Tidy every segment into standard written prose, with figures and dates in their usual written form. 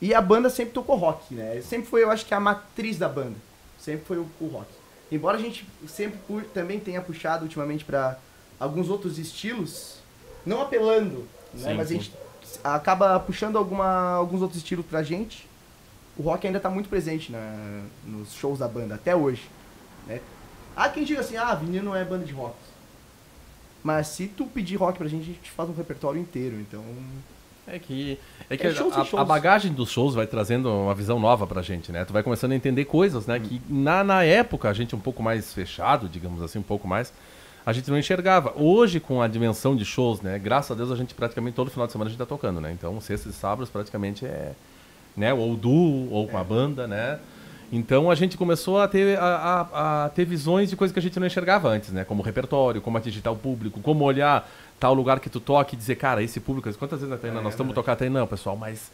E a banda sempre tocou rock, né? Sempre foi, eu acho que a matriz da banda. Sempre foi o rock. Embora a gente sempre também tenha puxado ultimamente para alguns outros estilos, não apelando, né? Sim, Mas a sim. gente acaba puxando alguns outros estilos pra gente. O rock ainda tá muito presente nos shows da banda, até hoje, né? Há quem diga assim, Vinil não é banda de rock. Mas se tu pedir rock pra gente, a gente faz um repertório inteiro, então... É que, é que É shows e a shows. bagagem dos shows vai trazendo uma visão nova pra gente, né? Tu vai começando a entender coisas, né? Que na época, a gente um pouco mais fechado, digamos assim, um pouco mais, a gente não enxergava. Hoje, com a dimensão de shows, né? Graças a Deus, a gente praticamente todo final de semana a gente tá tocando, né? Então, sextas e sábados praticamente é, né? Ou duo, ou com a banda, né? Então a gente começou a ter, a ter visões de coisas que a gente não enxergava antes, né? Como repertório, como atingir o público, como olhar tal lugar que tu toca e dizer, cara, esse público, quantas vezes nós estamos tocando até aí, não, pessoal, mais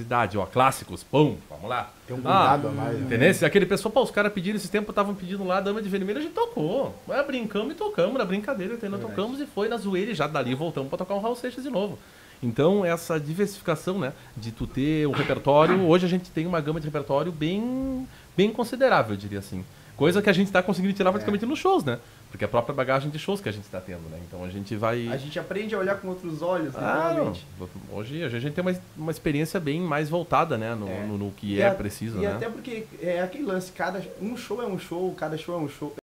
idade, ó, clássicos, pum, vamos lá. Tem um cuidado a mais, né? Entendeu? Se aquele pessoal, pô, os caras pediram esse tempo, estavam pedindo lá Dama de Vermelho, a gente tocou. Brincamos e tocamos, na brincadeira, entendeu? Tocamos e foi na zoeira e já dali voltamos pra tocar um Raul Seixas de novo. Então, essa diversificação, né, de tu ter um repertório, hoje a gente tem uma gama de repertório bem considerável, eu diria assim. Coisa que a gente está conseguindo tirar praticamente nos shows, né? Porque é a própria bagagem de shows que a gente está tendo, né? Então a gente vai... A gente aprende a olhar com outros olhos, não. literalmente. Hoje a gente tem uma experiência bem mais voltada, né? No que E é preciso, e né? até porque é aquele lance, um show é um show, cada show é um show.